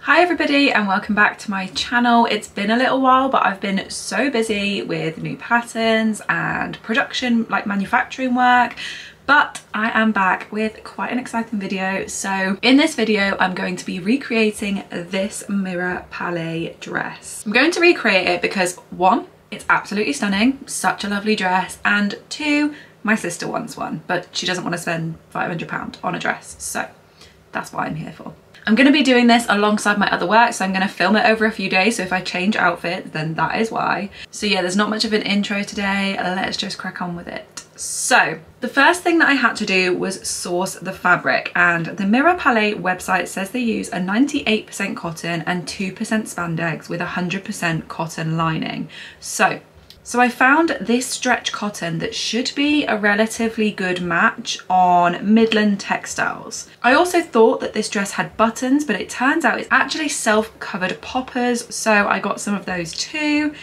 Hi everybody and welcome back to my channel. It's been a little while, but I've been so busy with new patterns and production, like manufacturing work, but I am back with quite an exciting video. So in this video, I'm going to be recreating this Mirror Palais dress. I'm going to recreate it because one, it's absolutely stunning, such a lovely dress, and two, my sister wants one, but she doesn't want to spend £500 on a dress. So that's what I'm here for. I'm going to be doing this alongside my other work, so I'm going to film it over a few days, so if I change outfits then that is why. So yeah, there's not much of an intro today, let's just crack on with it. So the first thing that I had to do was source the fabric, and the Mirror Palais website says they use a 98% cotton and 2% spandex with 100% cotton lining. So I found this stretch cotton that should be a relatively good match on Midland Textiles. I also thought that this dress had buttons, but it turns out it's actually self-covered poppers, so I got some of those too.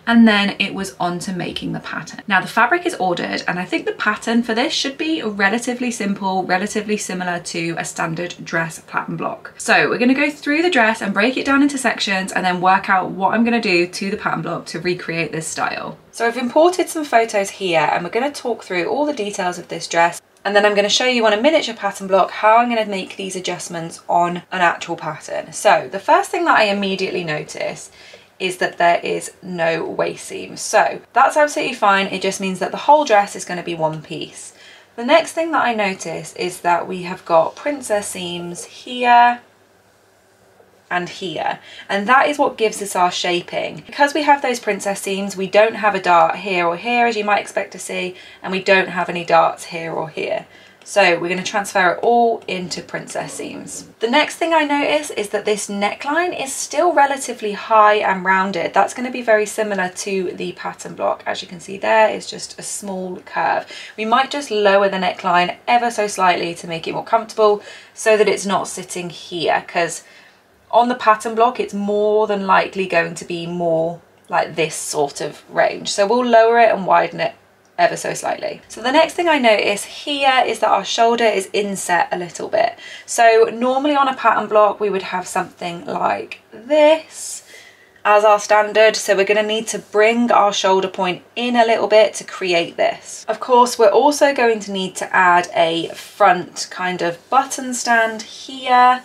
And then it was on to making the pattern. Now the fabric is ordered, and I think the pattern for this should be relatively simple, relatively similar to a standard dress pattern block. So we're gonna go through the dress and break it down into sections and then work out what I'm gonna do to the pattern block to recreate this style. So I've imported some photos here and we're gonna talk through all the details of this dress, and then I'm going to show you on a miniature pattern block how I'm going to make these adjustments on an actual pattern. So the first thing that I immediately notice is that there is no waist seam. So that's absolutely fine. It just means that the whole dress is going to be one piece. The next thing that I notice is that we have got princess seams here and here, and that is what gives us our shaping. Because we have those princess seams, we don't have a dart here or here as you might expect to see, and we don't have any darts here or here. So we're going to transfer it all into princess seams. The next thing I notice is that this neckline is still relatively high and rounded. That's going to be very similar to the pattern block. As you can see there, it's just a small curve. We might just lower the neckline ever so slightly to make it more comfortable so that it's not sitting here, because on the pattern block it's more than likely going to be more like this sort of range. So we'll lower it and widen it ever so slightly. So the next thing I notice here is that our shoulder is inset a little bit. So normally on a pattern block we would have something like this as our standard, so we're going to need to bring our shoulder point in a little bit to create this. Of course, we're also going to need to add a front kind of button stand here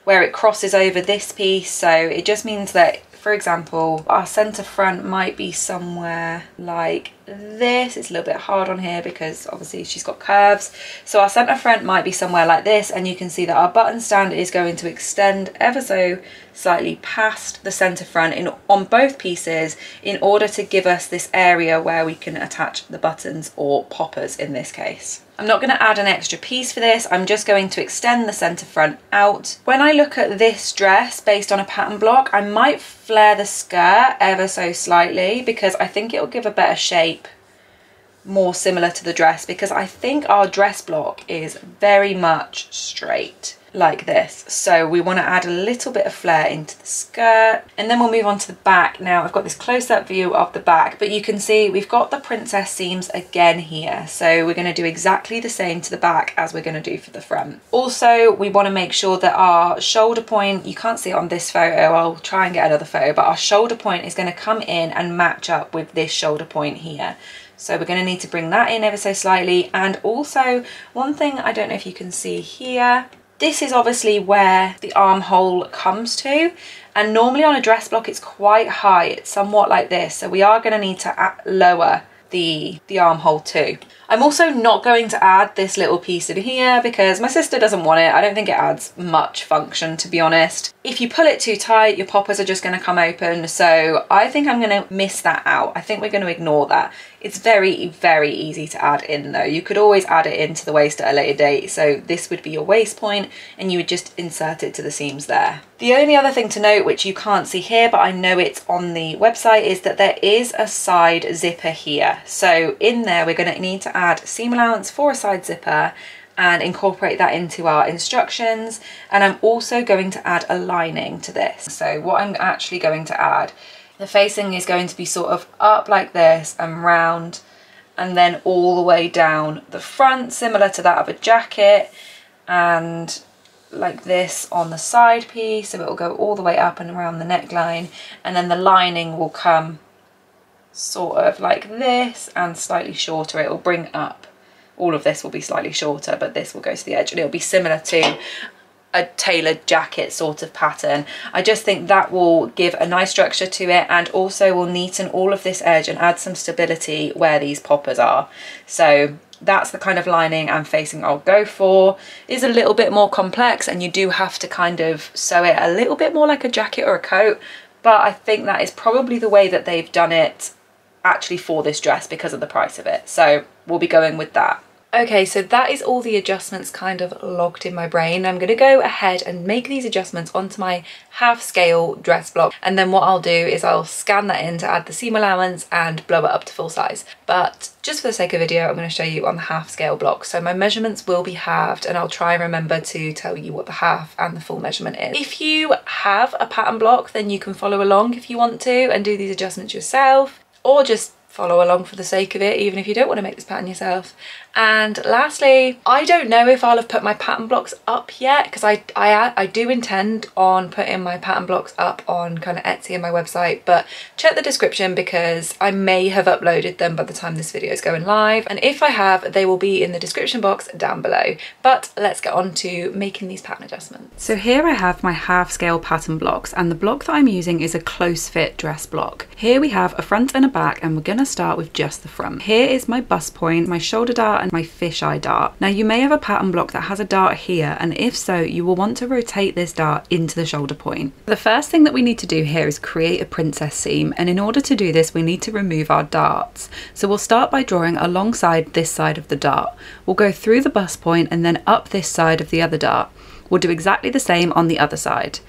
where it crosses over this piece, so it just means that, for example, our centre front might be somewhere like this. It's a little bit hard on here because obviously she's got curves. So our centre front might be somewhere like this, and you can see that our button stand is going to extend ever so slightly past the centre front on both pieces in order to give us this area where we can attach the buttons, or poppers in this case. I'm not going to add an extra piece for this, I'm just going to extend the centre front out. When I look at this dress based on a pattern block, I might flare the skirt ever so slightly because I think it will give a better shape, more similar to the dress, because I think our dress block is very much straight like this. So we want to add a little bit of flare into the skirt, and then we'll move on to the back. Now I've got this close-up view of the back, but you can see we've got the princess seams again here, so we're going to do exactly the same to the back as we're going to do for the front. Also, we want to make sure that our shoulder point, you can't see it on this photo, I'll try and get another photo, but our shoulder point is going to come in and match up with this shoulder point here. So we're going to need to bring that in ever so slightly. And also, one thing I don't know if you can see here, this is obviously where the armhole comes to, and normally on a dress block it's quite high, it's somewhat like this, so we are going to need to lower the armhole too. I'm also not going to add this little piece in here because my sister doesn't want it. I don't think it adds much function, to be honest. If you pull it too tight, your poppers are just going to come open, so I think I'm going to miss that out. I think we're going to ignore that. It's very, very easy to add in though. You could always add it into the waist at a later date, so this would be your waist point and you would just insert it to the seams there. The only other thing to note, which you can't see here but I know it's on the website, is that there is a side zipper here. So in there we're going to need to add seam allowance for a side zipper and incorporate that into our instructions, and I'm also going to add a lining to this. So what I'm actually going to add, the facing is going to be sort of up like this and round, and then all the way down the front, similar to that of a jacket, and like this on the side piece, so it will go all the way up and around the neckline, and then the lining will come sort of like this and slightly shorter. It will bring up, all of this will be slightly shorter, but this will go to the edge, and it'll be similar to a tailored jacket sort of pattern. I just think that will give a nice structure to it, and also will neaten all of this edge and add some stability where these poppers are. So that's the kind of lining and facing I'll go for. It is a little bit more complex, and you do have to kind of sew it a little bit more like a jacket or a coat, but I think that is probably the way that they've done it actually for this dress because of the price of it. So we'll be going with that. Okay, so that is all the adjustments kind of logged in my brain. I'm going to go ahead and make these adjustments onto my half scale dress block, and then what I'll do is I'll scan that in to add the seam allowance and blow it up to full size. But just for the sake of video, I'm going to show you on the half scale block. So my measurements will be halved, and I'll try and remember to tell you what the half and the full measurement is. If you have a pattern block, then you can follow along if you want to and do these adjustments yourself, or just follow along for the sake of it, even if you don't want to make this pattern yourself. And lastly, I don't know if I'll have put my pattern blocks up yet, because I do intend on putting my pattern blocks up on kind of Etsy and my website, but check the description because I may have uploaded them by the time this video is going live, and if I have, they will be in the description box down below. But let's get on to making these pattern adjustments. So here I have my half scale pattern blocks, and the block that I'm using is a close fit dress block. Here we have a front and a back, and we're going to start with just the front. Here is my bust point, my shoulder dart, and my fisheye dart. Now you may have a pattern block that has a dart here, and if so, you will want to rotate this dart into the shoulder point. The first thing that we need to do here is create a princess seam, and in order to do this we need to remove our darts. So we'll start by drawing alongside this side of the dart. We'll go through the bust point and then up this side of the other dart. We'll do exactly the same on the other side.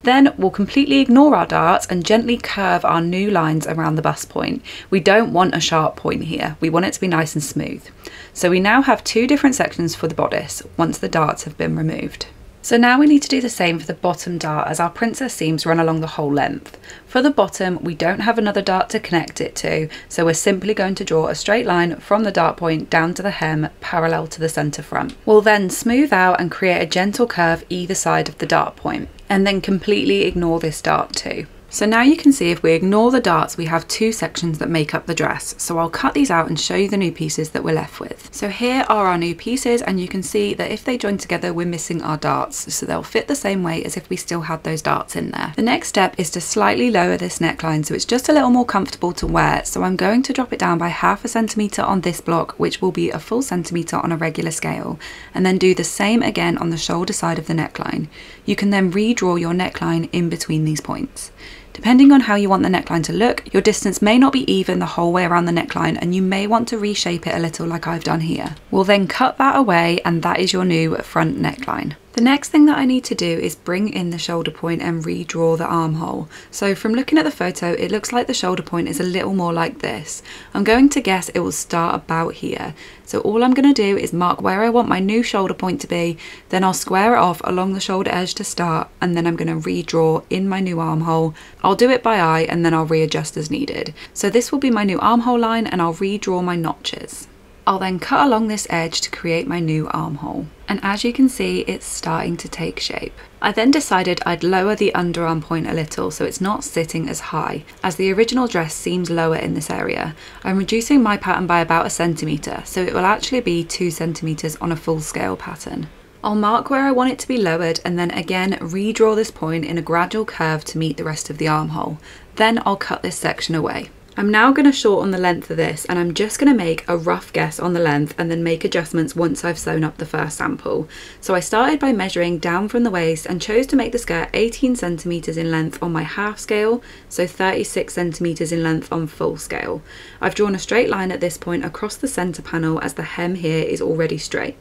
Then we'll completely ignore our darts and gently curve our new lines around the bust point. We don't want a sharp point here, we want it to be nice and smooth. So we now have two different sections for the bodice once the darts have been removed. So now we need to do the same for the bottom dart, as our princess seams run along the whole length. For the bottom, we don't have another dart to connect it to, so we're simply going to draw a straight line from the dart point down to the hem parallel to the centre front. We'll then smooth out and create a gentle curve either side of the dart point, and then completely ignore this dart too. So now you can see if we ignore the darts, we have two sections that make up the dress. So I'll cut these out and show you the new pieces that we're left with. So here are our new pieces, and you can see that if they join together, we're missing our darts. So they'll fit the same way as if we still had those darts in there. The next step is to slightly lower this neckline so it's just a little more comfortable to wear. So I'm going to drop it down by ½ centimetre on this block, which will be a full centimetre on a regular scale, and then do the same again on the shoulder side of the neckline. You can then redraw your neckline in between these points. Depending on how you want the neckline to look, your distance may not be even the whole way around the neckline, and you may want to reshape it a little like I've done here. We'll then cut that away, and that is your new front neckline. The next thing that I need to do is bring in the shoulder point and redraw the armhole. So from looking at the photo, it looks like the shoulder point is a little more like this. I'm going to guess it will start about here. So all I'm going to do is mark where I want my new shoulder point to be, then I'll square it off along the shoulder edge to start, and then I'm going to redraw in my new armhole. I'll do it by eye and then I'll readjust as needed. So this will be my new armhole line, and I'll redraw my notches. I'll then cut along this edge to create my new armhole. And as you can see, it's starting to take shape. I then decided I'd lower the underarm point a little so it's not sitting as high, as the original dress seems lower in this area. I'm reducing my pattern by about 1 centimetre, so it will actually be 2 centimetres on a full scale pattern. I'll mark where I want it to be lowered and then again redraw this point in a gradual curve to meet the rest of the armhole. Then I'll cut this section away. I'm now going to shorten the length of this, and I'm just going to make a rough guess on the length and then make adjustments once I've sewn up the first sample. So I started by measuring down from the waist and chose to make the skirt 18 centimetres in length on my half scale, so 36 centimetres in length on full scale. I've drawn a straight line at this point across the centre panel as the hem here is already straight.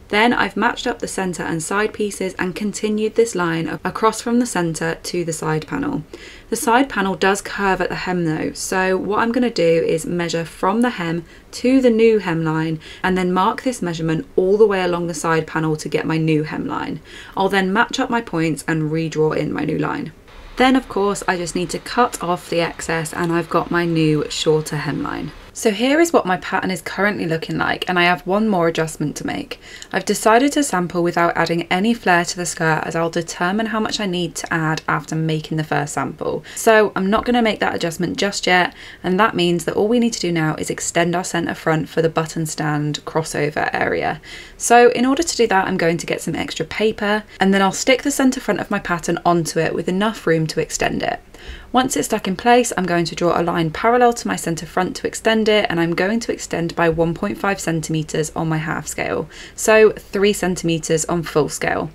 Then I've matched up the centre and side pieces and continued this line across from the centre to the side panel. The side panel does curve at the hem though, so what I'm going to do is measure from the hem to the new hemline and then mark this measurement all the way along the side panel to get my new hemline. I'll then match up my points and redraw in my new line. Then of course I just need to cut off the excess and I've got my new shorter hemline. So here is what my pattern is currently looking like, and I have one more adjustment to make. I've decided to sample without adding any flare to the skirt, as I'll determine how much I need to add after making the first sample. So I'm not going to make that adjustment just yet, and that means that all we need to do now is extend our centre front for the button stand crossover area. So in order to do that, I'm going to get some extra paper, and then I'll stick the centre front of my pattern onto it with enough room to extend it. Once it's stuck in place, I'm going to draw a line parallel to my centre front to extend it, and I'm going to extend by 1.5 centimetres on my half scale, so 3 centimetres on full scale.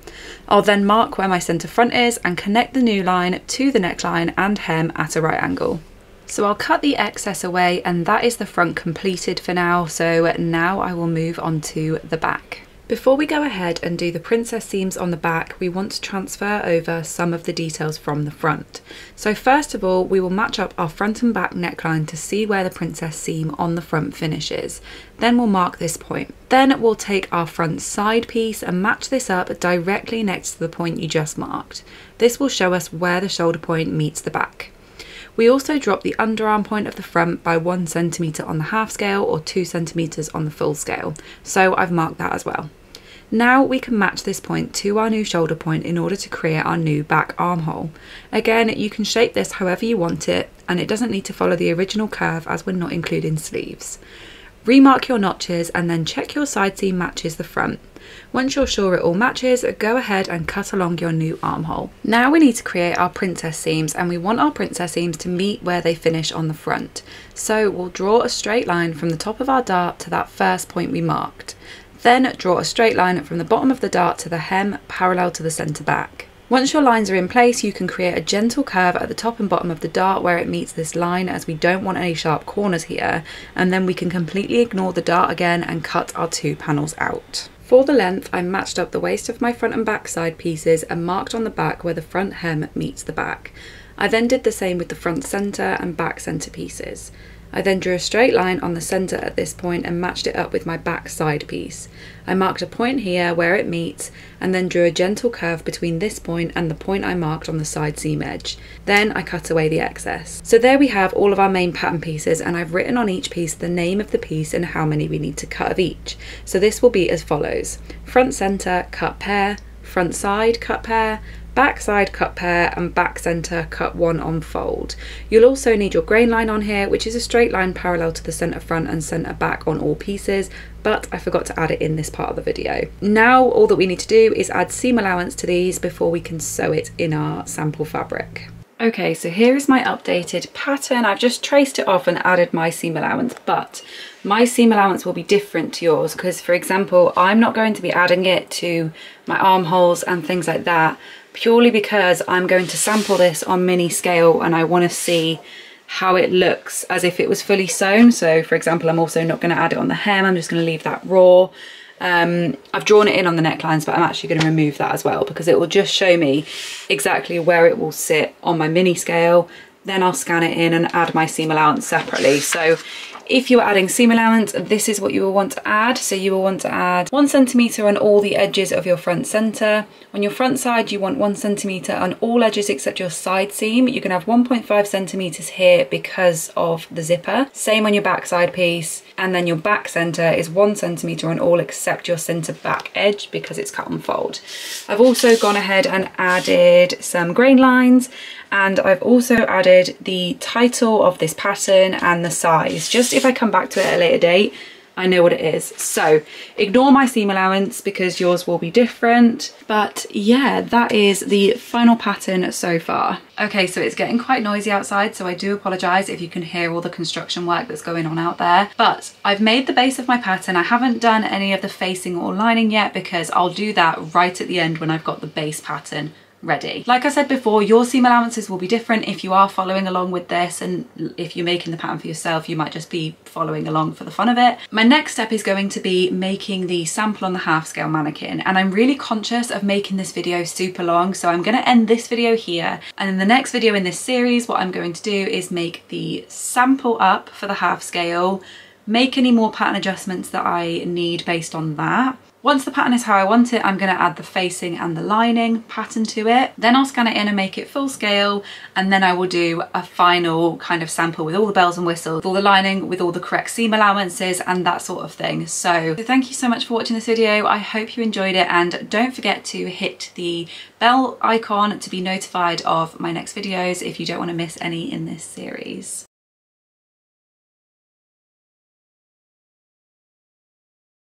I'll then mark where my centre front is and connect the new line to the neckline and hem at a right angle. So I'll cut the excess away, and that is the front completed for now, so now I will move on to the back. Before we go ahead and do the princess seams on the back, we want to transfer over some of the details from the front. So first of all, we will match up our front and back neckline to see where the princess seam on the front finishes. Then we'll mark this point. Then we'll take our front side piece and match this up directly next to the point you just marked. This will show us where the shoulder point meets the back. We also drop the underarm point of the front by 1 centimetre on the half scale or 2 centimetres on the full scale. So I've marked that as well. Now we can match this point to our new shoulder point in order to create our new back armhole. Again, you can shape this however you want it, and it doesn't need to follow the original curve as we're not including sleeves. Remark your notches and then check your side seam matches the front. Once you're sure it all matches, go ahead and cut along your new armhole. Now we need to create our princess seams, and we want our princess seams to meet where they finish on the front. So we'll draw a straight line from the top of our dart to that first point we marked. Then draw a straight line from the bottom of the dart to the hem parallel to the centre back. Once your lines are in place, you can create a gentle curve at the top and bottom of the dart where it meets this line, as we don't want any sharp corners here, and then we can completely ignore the dart again and cut our 2 panels out. For the length, I matched up the waist of my front and back side pieces and marked on the back where the front hem meets the back. I then did the same with the front centre and back centre pieces. I then drew a straight line on the centre at this point and matched it up with my back side piece. I marked a point here where it meets, and then drew a gentle curve between this point and the point I marked on the side seam edge. Then I cut away the excess. So there we have all of our main pattern pieces, and I've written on each piece the name of the piece and how many we need to cut of each. So this will be as follows: front centre, cut pair; front side, cut pair; back side, cut pair; and back centre, cut 1 on fold. You'll also need your grain line on here, which is a straight line parallel to the centre front and centre back on all pieces, but I forgot to add it in this part of the video. Now all that we need to do is add seam allowance to these before we can sew it in our sample fabric. Okay, so here is my updated pattern. I've just traced it off and added my seam allowance, but my seam allowance will be different to yours because, for example, I'm not going to be adding it to my armholes and things like that, purely because I'm going to sample this on mini scale and I want to see how it looks as if it was fully sewn. So for example, I'm also not going to add it on the hem, I'm just going to leave that raw. I've drawn it in on the necklines, but I'm actually going to remove that as well because it will just show me exactly where it will sit on my mini scale. Then I'll scan it in and add my seam allowance separately. So if you're adding seam allowance, this is what you will want to add. So you will want to add 1 centimetre on all the edges of your front centre. On your front side, you want 1 centimetre on all edges except your side seam. You can have 1.5 centimetres here because of the zipper. Same on your back side piece. And then your back centre is 1 centimetre on all except your centre back edge because it's cut on fold. I've also gone ahead and added some grain lines, and I've also added the title of this pattern and the size. Just if I come back to it at a later date, I know what it is. So ignore my seam allowance because yours will be different. But yeah, that is the final pattern so far. Okay, so it's getting quite noisy outside, so I do apologise if you can hear all the construction work that's going on out there. But I've made the base of my pattern. I haven't done any of the facing or lining yet because I'll do that right at the end when I've got the base pattern ready. Like I said before, your seam allowances will be different if you are following along with this, and if you're making the pattern for yourself, you might just be following along for the fun of it. My next step is going to be making the sample on the half scale mannequin, and I'm really conscious of making this video super long, so I'm going to end this video here, and in the next video in this series what I'm going to do is make the sample up for the half scale, make any more pattern adjustments that I need based on that. Once the pattern is how I want it, I'm going to add the facing and the lining pattern to it. Then I'll scan it in and make it full scale, and then I will do a final kind of sample with all the bells and whistles, with all the lining, with all the correct seam allowances and that sort of thing. So thank you so much for watching this video. I hope you enjoyed it, and don't forget to hit the bell icon to be notified of my next videos if you don't want to miss any in this series.